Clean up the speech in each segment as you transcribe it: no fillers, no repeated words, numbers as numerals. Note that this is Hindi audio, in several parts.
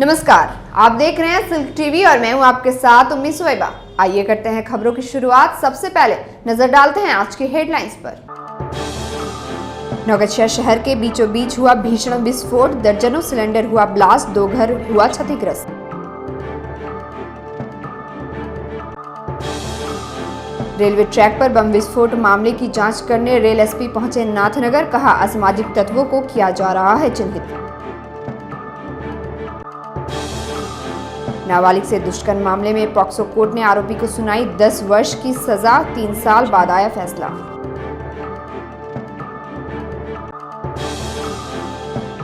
नमस्कार, आप देख रहे हैं सिल्क टीवी और मैं हूं आपके साथ उम्मी सुवैबा। आइए करते हैं खबरों की शुरुआत। सबसे पहले नजर डालते हैं आज की हेडलाइंस पर। नौगछिया शहर के बीचों बीच हुआ भीषण विस्फोट, दर्जनों सिलेंडर हुआ ब्लास्ट, 2 घर हुआ क्षतिग्रस्त। रेलवे ट्रैक पर बम विस्फोट मामले की जांच करने रेल एसपी पहुंचे नाथनगर, कहा असामाजिक तत्वों को किया जा रहा है चिन्हित। नाबालिग से दुष्कर्म मामले में पॉक्सो कोर्ट ने आरोपी को सुनाई 10 वर्ष की सजा, 3 साल बाद आया फैसला।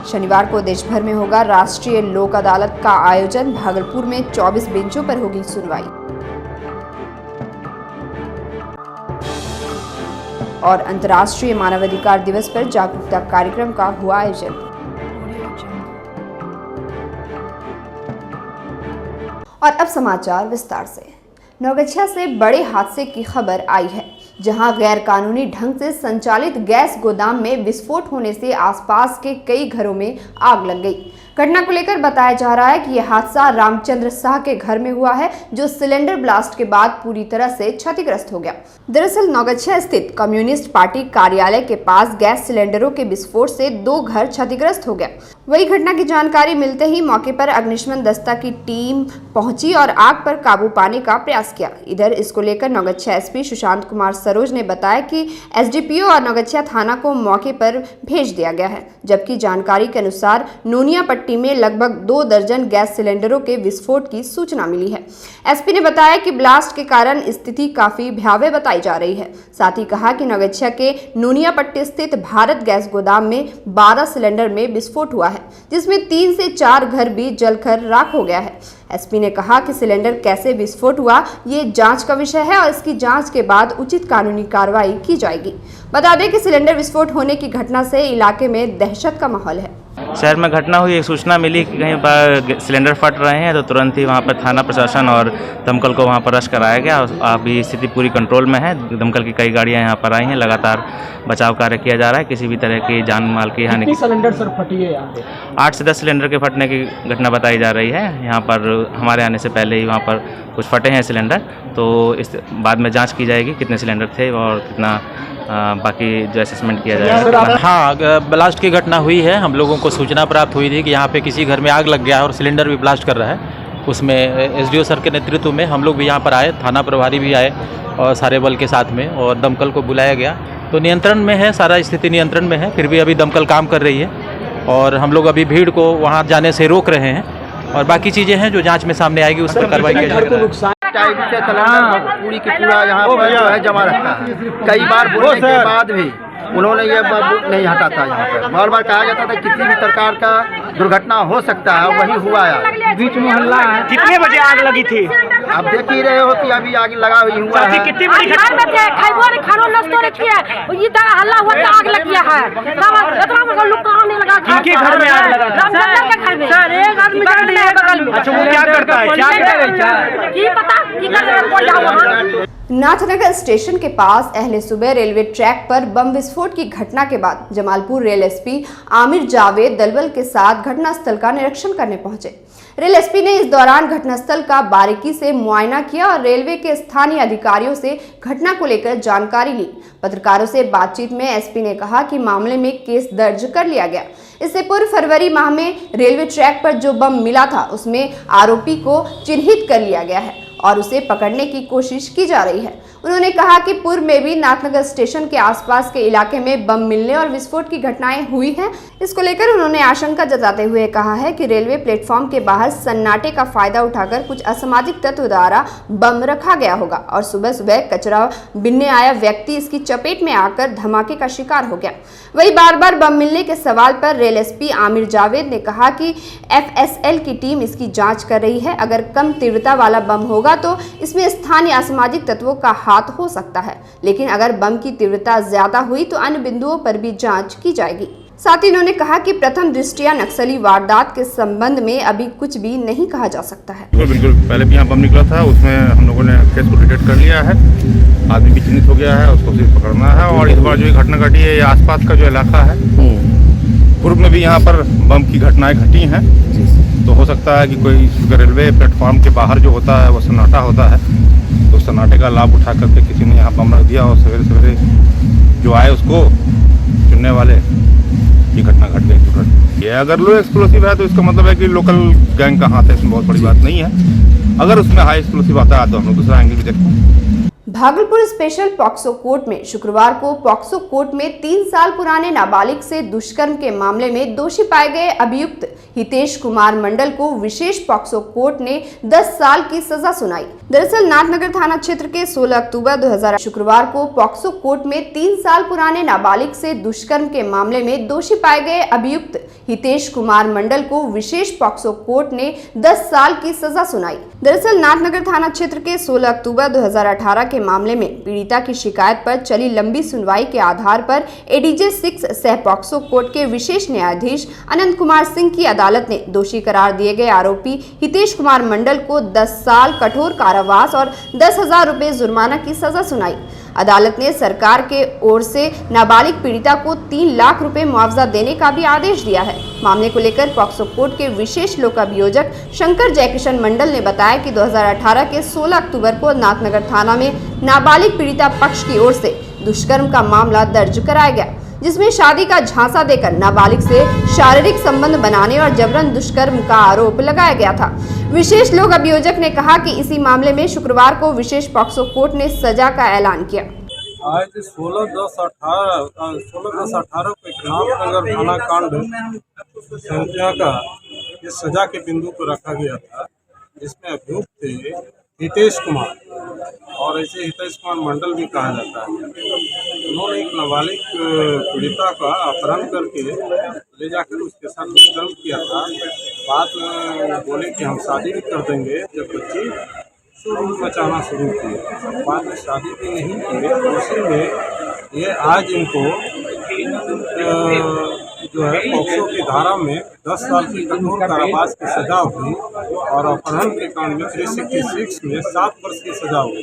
शनिवार को देश भर में होगा राष्ट्रीय लोक अदालत का आयोजन, भागलपुर में 24 बेंचों पर होगी सुनवाई। और अंतर्राष्ट्रीय मानवाधिकार दिवस पर जागरूकता कार्यक्रम का हुआ आयोजन। और अब समाचार विस्तार से। नौगछिया से बड़े हादसे की खबर आई है, जहां गैर कानूनी ढंग से संचालित गैस गोदाम में विस्फोट होने से आसपास के कई घरों में आग लग गई। घटना को लेकर बताया जा रहा है कि यह हादसा रामचंद्र शाह के घर में हुआ है, जो सिलेंडर ब्लास्ट के बाद पूरी तरह से क्षतिग्रस्त हो गया। दरअसल नौगछिया स्थित कम्युनिस्ट पार्टी कार्यालय के पास गैस सिलेंडरों के विस्फोट से 2 घर क्षतिग्रस्त हो गया। वही घटना की जानकारी मिलते ही मौके पर अग्निशमन दस्ता की टीम पहुंची और आग पर काबू पाने का प्रयास किया। इधर इसको लेकर नौगछिया एसपी सुशांत कुमार सरोज ने बताया कि एसडीपीओ और नौगछिया थाना को मौके पर भेज दिया गया है, जबकि जानकारी के अनुसार नोनिया पट्टी में लगभग 2 दर्जन गैस सिलेंडरों के विस्फोट की सूचना मिली है। एसपी ने बताया कि ब्लास्ट के कारण स्थिति काफी भयावह बताई जा रही है। साथ ही कहा कि नौगछिया के नोनिया पट्टी स्थित भारत गैस गोदाम में 12 सिलेंडर में विस्फोट हुआ है, जिसमें 3 से 4 घर भी जलकर राख हो गया है। एसपी ने कहा कि सिलेंडर कैसे विस्फोट हुआ ये जांच का विषय है और इसकी जांच के बाद उचित कानूनी कार्रवाई की जाएगी। बता दें कि सिलेंडर विस्फोट होने की घटना से इलाके में दहशत का माहौल है। शहर में घटना हुई, एक सूचना मिली कि कहीं पर सिलेंडर फट रहे हैं, तो तुरंत ही वहाँ पर थाना प्रशासन और दमकल को वहाँ पर रश कराया गया। अभी स्थिति पूरी कंट्रोल में है। दमकल की कई गाड़ियाँ यहाँ पर आई हैं, लगातार बचाव कार्य किया जा रहा है। किसी भी तरह की जान माल की हानि। कितनी सिलेंडर सर फटी है यहाँ पे? 8 से 10 सिलेंडर के फटने की घटना बताई जा रही है। यहाँ पर हमारे आने से पहले ही वहाँ पर कुछ फटे हैं सिलेंडर, तो इस बाद में जाँच की जाएगी कितने सिलेंडर थे और कितना बाकी जो असेसमेंट किया जाएगा। हाँ, ब्लास्ट की घटना हुई है। हम लोगों को सूचना प्राप्त हुई थी कि यहाँ पे किसी घर में आग लग गया है और सिलेंडर भी ब्लास्ट कर रहा है। उसमें एसडीओ सर के नेतृत्व में हम लोग भी यहाँ पर आए, थाना प्रभारी भी आए और सारे बल के साथ में, और दमकल को बुलाया गया। तो नियंत्रण में है, सारा स्थिति नियंत्रण में है। फिर भी अभी दमकल काम कर रही है और हम लोग अभी भीड़ को वहाँ जाने से रोक रहे हैं, और बाकी चीज़ें हैं जो जाँच में सामने आएगी उस पर कार्रवाई की जाएगी। टाइप से सिलेंडर पूरी की पूरा यहाँ पर जो है जमा रहता है। कई बार बोलने के बाद भी उन्होंने ये नहीं हटाता। यहाँ पर बार बार कहा जाता था किसी भी प्रकार का दुर्घटना हो सकता है, वही हुआ है। बीच मोहल्ला है। कितने बजे आग लगी थी? आप देख ही रहे हो कि अभी आग लगा हुई हुआ है। कितनी बड़ी घटना? किनके घर में आग लगा? सर एक आदमी बगल में। अच्छा, वो क्या करता है? क्या करता है? की पता की कर नाथनगर स्टेशन के पास अहले सुबह रेलवे ट्रैक पर बम विस्फोट की घटना के बाद जमालपुर रेल एसपी आमिर जावेद दलबल के साथ घटनास्थल का निरीक्षण करने पहुंचे। रेल एसपी ने इस दौरान घटनास्थल का बारीकी से मुआयना किया और रेलवे के स्थानीय अधिकारियों से घटना को लेकर जानकारी ली। पत्रकारों से बातचीत में एसपी ने कहा कि मामले में केस दर्ज कर लिया गया। इससे पूर्व फरवरी माह में रेलवे ट्रैक पर जो बम मिला था उसमें आरोपी को चिन्हित कर लिया गया है और उसे पकड़ने की कोशिश की जा रही है। उन्होंने कहा कि पूर्व में भी नाथनगर स्टेशन के आसपास के इलाके में बम मिलने और विस्फोट की घटनाएं हुई हैं। इसको लेकर उन्होंने आशंका जताते हुए कहा है कि रेलवे प्लेटफॉर्म के बाहर सन्नाटे का फायदा उठाकर कुछ असामाजिक तत्व द्वारा बम रखा गया होगा और सुबह सुबह कचरा बिनने आया व्यक्ति इसकी चपेट में आकर धमाके का शिकार हो गया। वही बार बार बम मिलने के सवाल पर रेल एसपी आमिर जावेद ने कहा कि FSL की टीम इसकी जांच कर रही है। अगर कम तीव्रता वाला बम होगा तो इसमें स्थानीय असामाजिक तत्वों का हाथ हो सकता है, लेकिन अगर बम की तीव्रता ज्यादा हुई तो अन्य बिंदुओं पर भी जांच की जाएगी। साथ ही उन्होंने कहा कि प्रथम दृष्टया नक्सली वारदात के संबंध में अभी कुछ भी नहीं कहा जा सकता है। बिल्कुल पहले भी यहाँ बम निकला था, उसमें हम लोगों ने केस को डिटेक्ट कर लिया है। आदमी भी चिन्हित हो गया है, उसको सिर्फ पकड़ना है। और इस बार जो घटना घटी है ये आसपास का जो इलाका है पूर्व में भी यहाँ पर बम की घटनाएं घटी हैं, तो हो सकता है कि कोई रेलवे प्लेटफॉर्म के बाहर जो होता है वो सन्नाटा होता है, तो सन्नाटे का लाभ उठा करके किसी ने यहाँ बम रख दिया और सवेरे सवेरे जो आए उसको चुनने वाले ये घटना घट गई। ये अगर लो एक्सप्लोसिव है तो इसका मतलब है कि लोकल गैंग का हाथ है, इसमें बहुत बड़ी बात नहीं है। अगर उसमें हाई एक्सप्लोसिव आता है तो हम लोग दूसरा एंगल भी देखते हैं। भागलपुर स्पेशल पॉक्सो कोर्ट में शुक्रवार को पॉक्सो कोर्ट में 3 साल पुराने नाबालिग से दुष्कर्म के मामले में दोषी पाए गए अभियुक्त हितेश कुमार मंडल को विशेष पॉक्सो कोर्ट ने 10 साल की सजा सुनाई। दरअसल नाथनगर थाना क्षेत्र के 16 अक्टूबर 2000 शुक्रवार को पॉक्सो कोर्ट में 3 साल पुराने नाबालिग से दुष्कर्म के मामले में दोषी पाए गए अभियुक्त हितेश कुमार मंडल को विशेष पॉक्सो कोर्ट ने 10 साल की सजा सुनाई। दरअसल नाथनगर थाना क्षेत्र के 16 अक्टूबर 2018 के मामले में पीड़िता की शिकायत पर चली लंबी सुनवाई के आधार पर एडीजे 6 सह पॉक्सो कोर्ट के विशेष न्यायाधीश अनंत कुमार सिंह की अदालत ने दोषी करार दिए गए आरोपी हितेश कुमार मंडल को 10 साल कठोर कारावास और 10,000 रुपए जुर्माना की सजा सुनाई। अदालत ने सरकार के ओर से नाबालिग पीड़िता को 3 लाख रुपए मुआवजा देने का भी आदेश दिया है। मामले को लेकर पॉक्सो कोर्ट के विशेष लोक अभियोजक शंकर जयकिशन मंडल ने बताया कि 2018 के 16 अक्टूबर को नाथनगर थाना में नाबालिग पीड़िता पक्ष की ओर से दुष्कर्म का मामला दर्ज कराया गया, जिसमें शादी का झांसा देकर नाबालिग से शारीरिक संबंध बनाने और जबरन दुष्कर्म का आरोप लगाया गया था। विशेष लोक अभियोजक ने कहा कि इसी मामले में शुक्रवार को विशेष पॉक्सो कोर्ट ने सजा का ऐलान किया। आज 16/10/18 को नाथनगर थाना कांड संख्या का ये सजा के बिंदु को रखा गया था, जिसमें अभियुक्त थे हितेश कुमार, और ऐसे हितेश कुमार मंडल भी कहा जाता है। उन्होंने एक नाबालिग पीड़िता का अपहरण करके ले जाकर उसके साथ दुष्कर्म किया था। बाद में बोले कि हम शादी भी कर देंगे, जब बच्ची शुरू मचाना शुरू की, बाद में शादी भी नहीं की। उसी में ये आज इनको जो है पॉक्सो की धारा में 10 साल की कठोर कारावास की सजा हुई और अपहरण के कांड में 366 में 7 वर्ष की सजा हुई।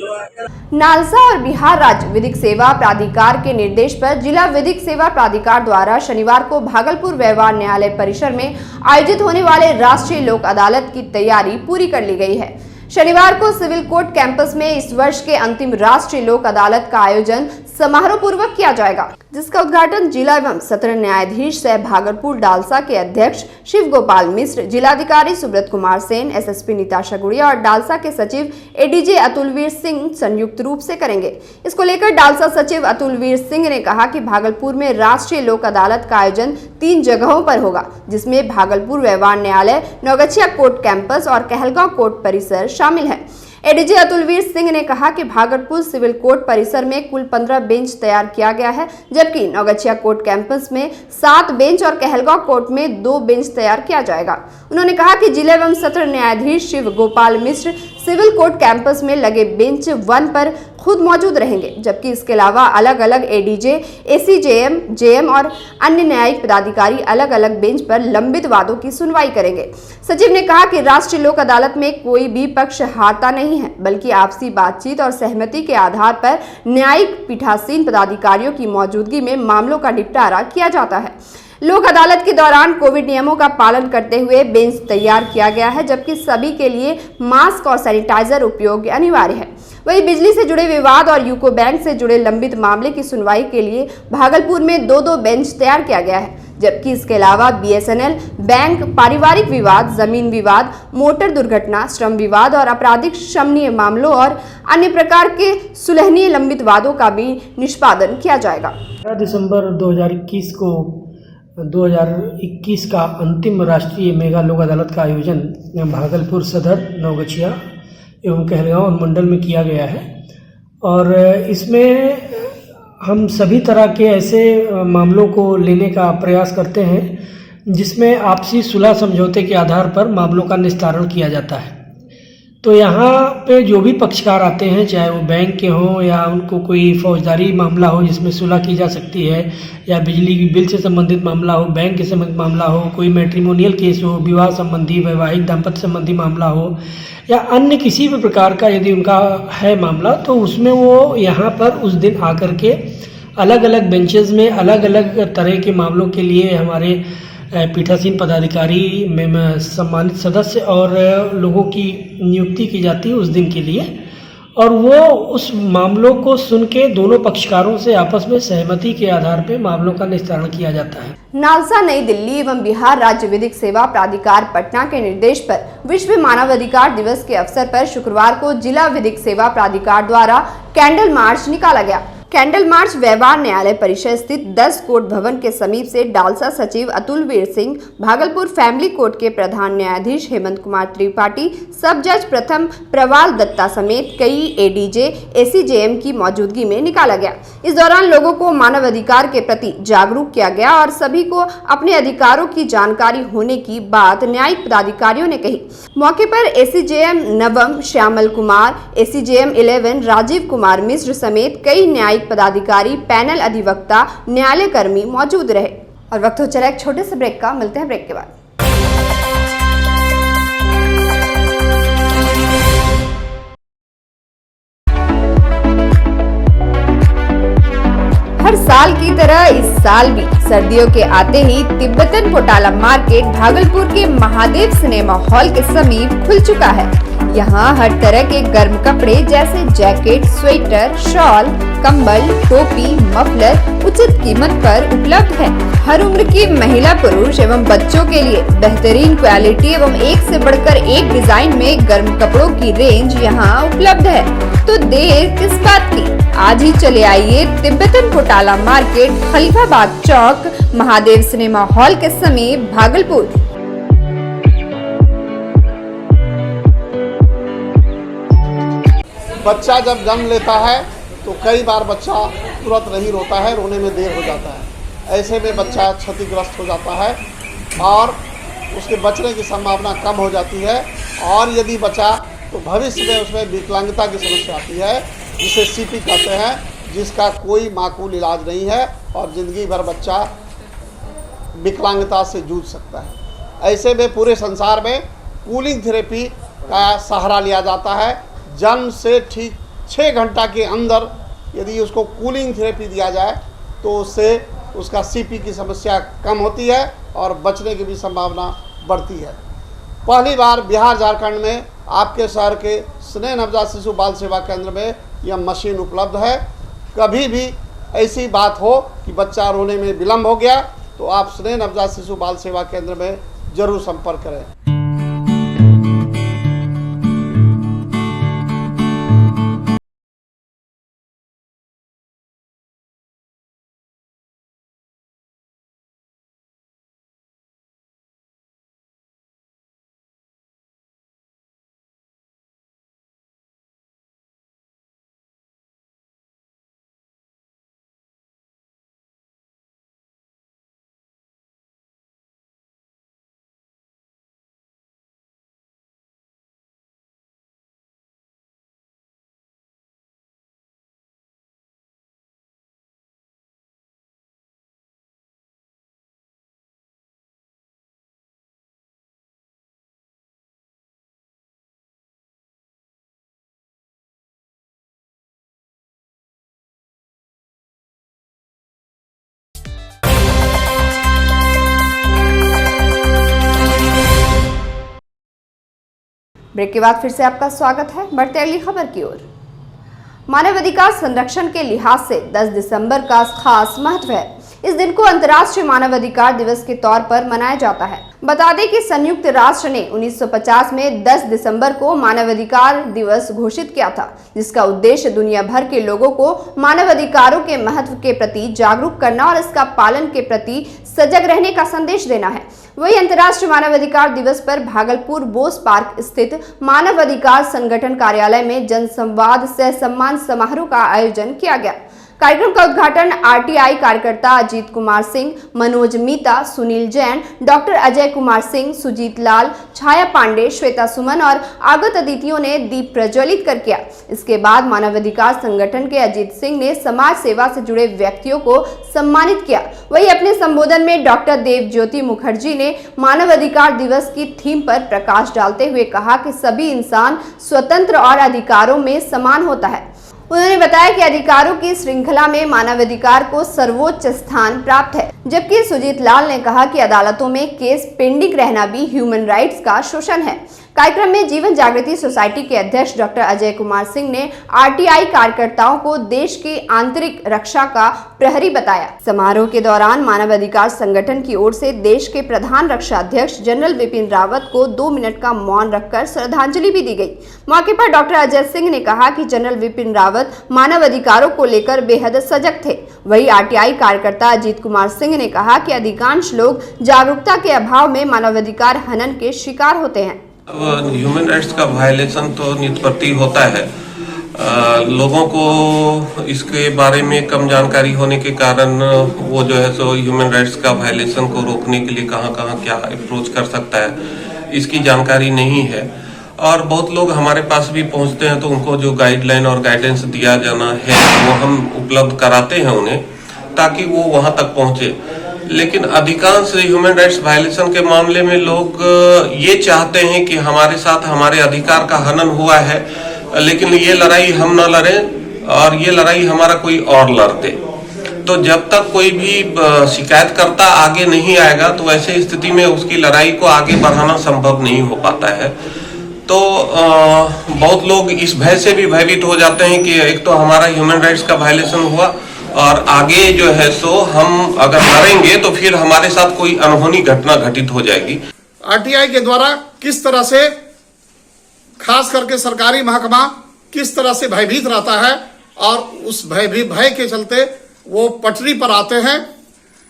नालसा और बिहार राज्य विधिक सेवा प्राधिकार के निर्देश पर जिला विधिक सेवा प्राधिकार द्वारा शनिवार को भागलपुर व्यवहार न्यायालय परिसर में आयोजित होने वाले राष्ट्रीय लोक अदालत की तैयारी पूरी कर ली गई है। शनिवार को सिविल कोर्ट कैंपस में इस वर्ष के अंतिम राष्ट्रीय लोक अदालत का आयोजन समारोह पूर्वक किया जाएगा, जिसका उद्घाटन जिला एवं सत्र न्यायाधीश सह भागलपुर डालसा के अध्यक्ष शिव गोपाल मिश्र, जिलाधिकारी सुब्रत कुमार सेन, एसएसपी निताशा गुड़िया और डालसा के सचिव एडीजे अतुलवीर सिंह संयुक्त रूप से करेंगे। इसको लेकर डालसा सचिव अतुलवीर सिंह ने कहा कि भागलपुर में राष्ट्रीय लोक अदालत का आयोजन 3 जगहों पर होगा, जिसमें भागलपुर व्यवहार न्यायालय, नौगछिया कोर्ट कैंपस और कहलगांव कोर्ट परिसर शामिल है। एडीजे अतुलवीर सिंह ने कहा कि भागलपुर सिविल कोर्ट परिसर में कुल 15 बेंच तैयार किया गया है, जबकि नौगछिया कोर्ट कैंपस में 7 बेंच और कहलगांव कोर्ट में 2 बेंच तैयार किया जाएगा। उन्होंने कहा कि जिला एवं सत्र न्यायाधीश शिव गोपाल मिश्र सिविल कोर्ट कैंपस में लगे बेंच 1 पर खुद मौजूद रहेंगे, जबकि इसके अलावा अलग अलग एडीजे, एसीजेएम, जेएम और अन्य न्यायिक पदाधिकारी अलग अलग बेंच पर लंबित वादों की सुनवाई करेंगे। सचिव ने कहा कि राष्ट्रीय लोक अदालत में कोई भी पक्ष हारता नहीं है, बल्कि आपसी बातचीत और सहमति के आधार पर न्यायिक पीठासीन पदाधिकारियों की मौजूदगी में मामलों का निपटारा किया जाता है। लोक अदालत के दौरान कोविड नियमों का पालन करते हुए बेंच तैयार किया गया है, जबकि सभी के लिए मास्क और सैनिटाइजर उपयोग अनिवार्य है। वहीं बिजली से जुड़े विवाद और यूको बैंक से जुड़े लंबित मामले की सुनवाई के लिए भागलपुर में 2-2 बेंच तैयार किया गया है, जबकि इसके अलावा बीएसएनएल, बैंक, पारिवारिक विवाद, जमीन विवाद, मोटर दुर्घटना, श्रम विवाद और आपराधिक शमनीय मामलों और अन्य प्रकार के सुलहनीय लंबित वादों का भी निष्पादन किया जाएगा। दिसंबर 2021 का अंतिम राष्ट्रीय मेगा लोक अदालत का आयोजन भागलपुर सदर, नौगछिया एवं कहलगांव अनुमंडल में किया गया है और इसमें हम सभी तरह के ऐसे मामलों को लेने का प्रयास करते हैं जिसमें आपसी सुलह समझौते के आधार पर मामलों का निस्तारण किया जाता है। तो यहाँ पे जो भी पक्षकार आते हैं, चाहे वो बैंक के हों या उनको कोई फौजदारी मामला हो जिसमें सुलह की जा सकती है, या बिजली की बिल से संबंधित मामला हो, बैंक से संबंधित मामला हो, कोई मैट्रिमोनियल केस हो, विवाह संबंधी, वैवाहिक दाम्पत्य संबंधी मामला हो, या अन्य किसी भी प्रकार का यदि उनका है मामला, तो उसमें वो यहाँ पर उस दिन आकर के अलग अलग बेंचेस में अलग अलग तरह के मामलों के लिए हमारे पीठासीन पदाधिकारी में सम्मानित सदस्य और लोगों की नियुक्ति की जाती है उस दिन के लिए, और वो उस मामलों को सुन के दोनों पक्षकारों से आपस में सहमति के आधार पर मामलों का निस्तारण किया जाता है। नालसा, नई दिल्ली एवं बिहार राज्य विधिक सेवा प्राधिकार पटना के निर्देश पर विश्व मानवाधिकार दिवस के अवसर पर शुक्रवार को जिला विधिक सेवा प्राधिकार द्वारा कैंडल मार्च निकाला गया। कैंडल मार्च व्यवहार न्यायालय परिसर स्थित 10 कोर्ट भवन के समीप से डालसा सचिव अतुलवीर सिंह, भागलपुर फैमिली कोर्ट के प्रधान न्यायाधीश हेमंत कुमार त्रिपाठी, सब जज प्रथम प्रवाल दत्ता समेत कई एडीजे, एसीजेएम की मौजूदगी में निकाला गया। इस दौरान लोगों को मानवाधिकार के प्रति जागरूक किया गया और सभी को अपने अधिकारों की जानकारी होने की बात न्यायिक पदाधिकारियों ने कही। मौके पर एसीजेएम नवम श्यामल कुमार, एसीजेएम 11 राजीव कुमार मिश्र समेत कई न्यायिक पदाधिकारी, पैनल अधिवक्ता, न्यायालय कर्मी मौजूद रहे। और वक्त हो चला एक छोटे से ब्रेक का, मिलते हैं ब्रेक के बाद। हर साल की तरह इस साल भी सर्दियों के आते ही तिब्बतन पोटाला मार्केट भागलपुर के महादेव सिनेमा हॉल के समीप खुल चुका है। यहाँ हर तरह के गर्म कपड़े जैसे जैकेट, स्वेटर, शॉल, कंबल, टोपी, मफलर उचित कीमत पर उपलब्ध है। हर उम्र की महिला, पुरुष एवं बच्चों के लिए बेहतरीन क्वालिटी एवं एक से बढ़कर एक डिजाइन में गर्म कपड़ों की रेंज यहाँ उपलब्ध है। तो देर किस बात की, आज ही चले आइए तिब्बतन पोटाला मार्केट, खलीफाबाद चौक, महादेव सिनेमा हॉल के समीप, भागलपुर। बच्चा जब जन्म लेता है तो कई बार बच्चा तुरंत नहीं रोता है, रोने में देर हो जाता है। ऐसे में बच्चा क्षतिग्रस्त हो जाता है और उसके बचने की संभावना कम हो जाती है। और यदि बचा तो भविष्य में उसमें विकलांगता की समस्या आती है, जिसे सीपी कहते हैं, जिसका कोई माकूल इलाज नहीं है और ज़िंदगी भर बच्चा विकलांगता से जूझ सकता है। ऐसे में पूरे संसार में कूलिंग थेरेपी का सहारा लिया जाता है। जन्म से ठीक 6 घंटा के अंदर यदि उसको कूलिंग थेरेपी दिया जाए तो उससे उसका सीपी की समस्या कम होती है और बचने की भी संभावना बढ़ती है। पहली बार बिहार झारखंड में आपके शहर के स्नेह नवजात शिशु बाल सेवा केंद्र में यह मशीन उपलब्ध है। कभी भी ऐसी बात हो कि बच्चा रोने में विलम्ब हो गया तो आप स्नेह नवजात शिशु बाल सेवा केंद्र में जरूर संपर्क करें। ब्रेक के बाद फिर से आपका स्वागत है। बढ़ते अगली खबर की ओर। मानवाधिकार संरक्षण के लिहाज से 10 दिसंबर का खास महत्व है। इस दिन को अंतर्राष्ट्रीय मानवाधिकार दिवस के तौर पर मनाया जाता है। बता दें कि संयुक्त राष्ट्र ने 1950 में 10 दिसंबर को मानवाधिकार दिवस घोषित किया था, जिसका उद्देश्य दुनिया भर के लोगों को मानवाधिकारों के महत्व के प्रति जागरूक करना और इसका पालन के प्रति सजग रहने का संदेश देना है। वही अंतर्राष्ट्रीय मानवाधिकार दिवस पर भागलपुर बोस पार्क स्थित मानवाधिकार संगठन कार्यालय में जनसंवाद सह सम्मान समारोह का आयोजन किया गया। कार्यक्रम का उद्घाटन आरटीआई कार्यकर्ता अजीत कुमार सिंह, मनोज मीता, सुनील जैन, डॉक्टर अजय कुमार सिंह, सुजीत लाल, छाया पांडे, श्वेता सुमन और आगत अतिथियों ने दीप प्रज्वलित कर किया। इसके बाद मानवाधिकार संगठन के अजीत सिंह ने समाज सेवा से जुड़े व्यक्तियों को सम्मानित किया। वहीं अपने संबोधन में डॉक्टर देवज्योति मुखर्जी ने मानवाधिकार दिवस की थीम पर प्रकाश डालते हुए कहा कि सभी इंसान स्वतंत्र और अधिकारों में समान होता है। उन्होंने बताया कि अधिकारों की श्रृंखला में मानवाधिकार को सर्वोच्च स्थान प्राप्त है। जबकि सुजीत लाल ने कहा कि अदालतों में केस पेंडिंग रहना भी ह्यूमन राइट्स का शोषण है। कार्यक्रम में जीवन जागृति सोसाइटी के अध्यक्ष डॉक्टर अजय कुमार सिंह ने आरटीआई कार्यकर्ताओं को देश की आंतरिक रक्षा का प्रहरी बताया। समारोह के दौरान मानवाधिकार संगठन की ओर से देश के प्रधान रक्षा अध्यक्ष जनरल बिपिन रावत को 2 मिनट का मौन रखकर श्रद्धांजलि भी दी गई। मौके पर डॉक्टर अजय सिंह ने कहा कि जनरल बिपिन रावत मानवाधिकारों को लेकर बेहद सजग थे। वही आरटीआई कार्यकर्ता अजीत कुमार सिंह ने कहा कि अधिकांश लोग जागरूकता के अभाव में मानवाधिकार हनन के शिकार होते हैं। ह्यूमन राइट्स का वायलेशन तो नित्य होता है। लोगों को इसके बारे में कम जानकारी होने के कारण वो जो है सो ह्यूमन राइट्स का वायलेशन को रोकने के लिए कहाँ क्या अप्रोच कर सकता है, इसकी जानकारी नहीं है। और बहुत लोग हमारे पास भी पहुंचते हैं तो उनको जो गाइडलाइन और गाइडेंस दिया जाना है वो हम उपलब्ध कराते हैं उन्हें, ताकि वो वहां तक पहुंचे। लेकिन अधिकांश ह्यूमन राइट्स वायलेशन के मामले में लोग ये चाहते हैं कि हमारे साथ हमारे अधिकार का हनन हुआ है, लेकिन ये लड़ाई हम ना लड़ें और ये लड़ाई हमारा कोई और लड़ दे। तो जब तक कोई भी शिकायतकर्ता आगे नहीं आएगा तो ऐसे स्थिति में उसकी लड़ाई को आगे बढ़ाना संभव नहीं हो पाता है। तो बहुत लोग इस भय से भी भयभीत हो जाते हैं कि एक तो हमारा ह्यूमन राइट्स का वायलेशन हुआ और आगे जो है सो हम अगर लड़ेंगे तो फिर हमारे साथ कोई अनहोनी घटना घटित हो जाएगी। आरटीआई के द्वारा किस तरह से खास करके सरकारी महकमा किस तरह से भयभीत रहता है और उस भय के चलते वो पटरी पर आते हैं,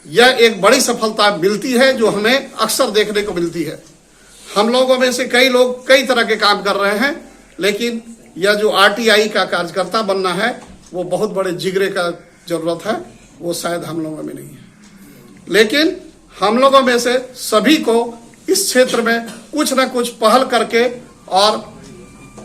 यह एक बड़ी सफलता मिलती है जो हमें अक्सर देखने को मिलती है। हम लोगों में से कई लोग कई तरह के काम कर रहे हैं, लेकिन यह जो आरटीआई का कार्यकर्ता बनना है वो बहुत बड़े जिगरे का जरूरत है, वो शायद हम लोगों में नहीं है। लेकिन हम लोगों में से सभी को इस क्षेत्र में कुछ न कुछ पहल करके और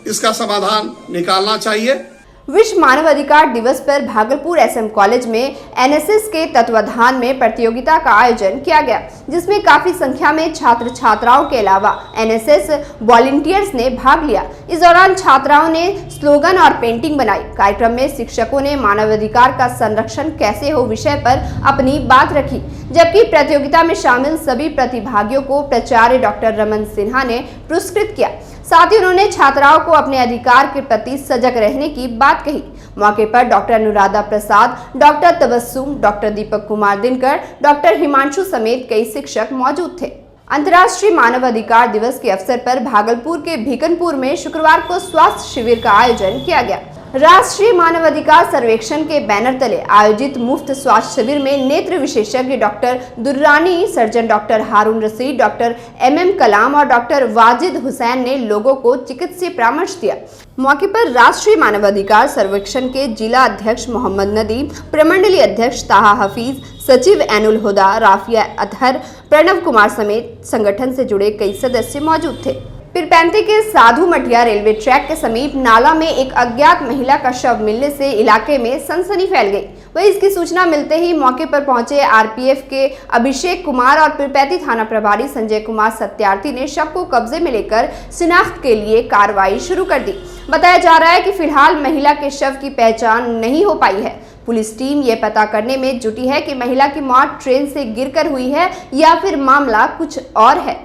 इसका समाधान निकालना चाहिए। विश्व मानवाधिकार दिवस पर भागलपुर एसएम कॉलेज में एनएसएस के तत्वाधान में प्रतियोगिता का आयोजन किया गया, जिसमें काफी संख्या में छात्र छात्राओं के अलावा एनएसएस वॉलंटियर्स ने भाग लिया। इस दौरान छात्राओं ने स्लोगन और पेंटिंग बनाई। कार्यक्रम में शिक्षकों ने मानवाधिकार का संरक्षण कैसे हो विषय पर अपनी बात रखी, जबकि प्रतियोगिता में शामिल सभी प्रतिभागियों को प्राचार्य डॉक्टर रमन सिन्हा ने पुरस्कृत किया। साथ ही उन्होंने छात्राओं को अपने अधिकार के प्रति सजग रहने की बात कही। मौके पर doctor Anuradha Prasad, doctor Tabassum, doctor Deepak Kumar Dinkar, doctor Himanshu समेत कई शिक्षक मौजूद थे। अंतर्राष्ट्रीय मानवाधिकार दिवस के अवसर पर भागलपुर के भिकनपुर में शुक्रवार को स्वास्थ्य शिविर का आयोजन किया गया। राष्ट्रीय मानवाधिकार सर्वेक्षण के बैनर तले आयोजित मुफ्त स्वास्थ्य शिविर में नेत्र विशेषज्ञ डॉक्टर दुर्रानी, सर्जन डॉक्टर हारून रशीद, डॉक्टर एमएम कलाम और डॉक्टर वाजिद हुसैन ने लोगों को चिकित्सीय परामर्श दिया। मौके पर राष्ट्रीय मानवाधिकार सर्वेक्षण के जिला अध्यक्ष मोहम्मद नदीम, प्रमंडलीय अध्यक्ष ताहा हफीज, सचिव एनुल हुदा, राफिया अतहर, प्रणव कुमार समेत संगठन से जुड़े कई सदस्य मौजूद थे। पीरपैंती के साधु मटिया रेलवे ट्रैक के समीप नाला में एक अज्ञात महिला का शव मिलने से इलाके में सनसनी फैल गई। वहीं इसकी सूचना मिलते ही मौके पर पहुंचे आरपीएफ के अभिषेक कुमार और पीरपैंती थाना प्रभारी संजय कुमार सत्यार्थी ने शव को कब्जे में लेकर शिनाख्त के लिए कार्रवाई शुरू कर दी। बताया जा रहा है कि फिलहाल महिला के शव की पहचान नहीं हो पाई है। पुलिस टीम ये पता करने में जुटी है कि महिला की मौत ट्रेन से गिरकर हुई है या फिर मामला कुछ और है।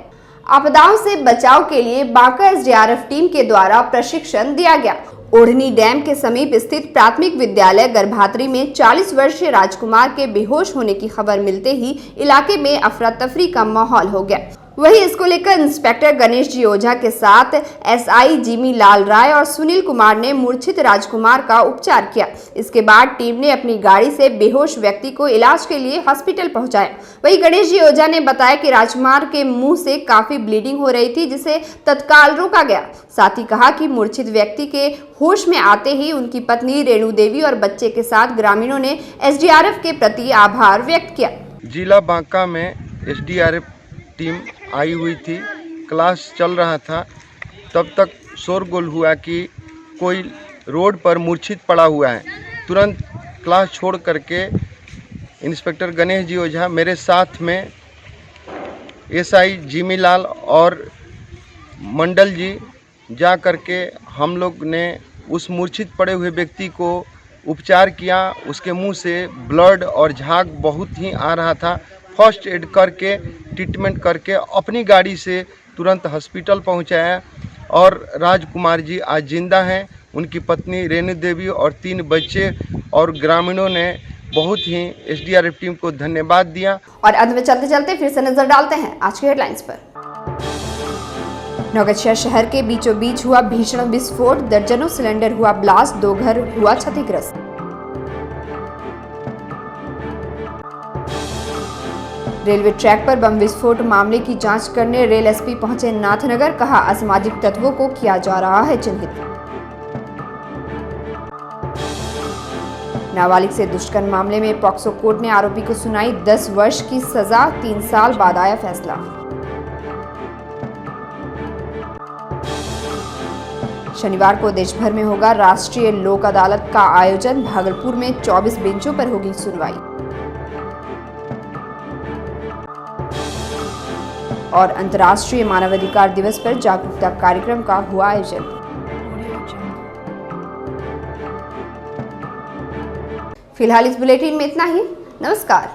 आपदाओं से बचाव के लिए बांका एसडीआरएफ टीम के द्वारा प्रशिक्षण दिया गया। ओढ़नी डैम के समीप स्थित प्राथमिक विद्यालय गर्भात्री में 40 वर्षीय राजकुमार के बेहोश होने की खबर मिलते ही इलाके में अफरा तफरी का माहौल हो गया। वहीं इसको लेकर इंस्पेक्टर गणेश जी ओझा के साथ एसआई जिमी लाल राय और सुनील कुमार ने मूर्छित राजकुमार का उपचार किया। इसके बाद टीम ने अपनी गाड़ी से बेहोश व्यक्ति को इलाज के लिए हॉस्पिटल पहुंचाया। वहीं गणेश जी ओझा ने बताया कि राजकुमार के मुंह से काफी ब्लीडिंग हो रही थी, जिसे तत्काल रोका गया। साथ ही कहा कि मूर्छित व्यक्ति के होश में आते ही उनकी पत्नी रेणु देवी और बच्चे के साथ ग्रामीणों ने एसडीआरएफ के प्रति आभार व्यक्त किया। जिला बांका में एसडीआरएफ टीम आई हुई थी, क्लास चल रहा था, तब तक शोरगुल हुआ कि कोई रोड पर मूर्छित पड़ा हुआ है। तुरंत क्लास छोड़ करके इंस्पेक्टर गणेश जी ओझा मेरे साथ में एसआई जिमी लाल और मंडल जी जा करके हम लोग ने उस मूर्छित पड़े हुए व्यक्ति को उपचार किया। उसके मुंह से ब्लड और झाग बहुत ही आ रहा था। फर्स्ट एड करके ट्रीटमेंट करके अपनी गाड़ी से तुरंत हॉस्पिटल पहुंचाया और राजकुमार जी आज जिंदा हैं। उनकी पत्नी रेणु देवी और 3 बच्चे और ग्रामीणों ने बहुत ही एसडीआरएफ टीम को धन्यवाद दिया। और अंत में चलते चलते फिर से नजर डालते हैं आज की हेडलाइंस पर। नौगछिया शहर के बीचों बीच हुआ भीषण विस्फोट, दर्जनों सिलेंडर हुआ ब्लास्ट, 2 घर हुआ क्षतिग्रस्त। रेलवे ट्रैक पर बम विस्फोट मामले की जांच करने रेल एसपी पहुंचे नाथनगर, कहा असामाजिक तत्वों को किया जा रहा है चिन्हित। नाबालिग से दुष्कर्म मामले में पॉक्सो कोर्ट ने आरोपी को सुनाई 10 वर्ष की सजा, 3 साल बाद आया फैसला। शनिवार को देश भर में होगा राष्ट्रीय लोक अदालत का आयोजन, भागलपुर में 24 बेंचों पर होगी सुनवाई। और अंतर्राष्ट्रीय मानवाधिकार दिवस पर जागरूकता कार्यक्रम का हुआ आयोजन। फिलहाल इस बुलेटिन में इतना ही। नमस्कार।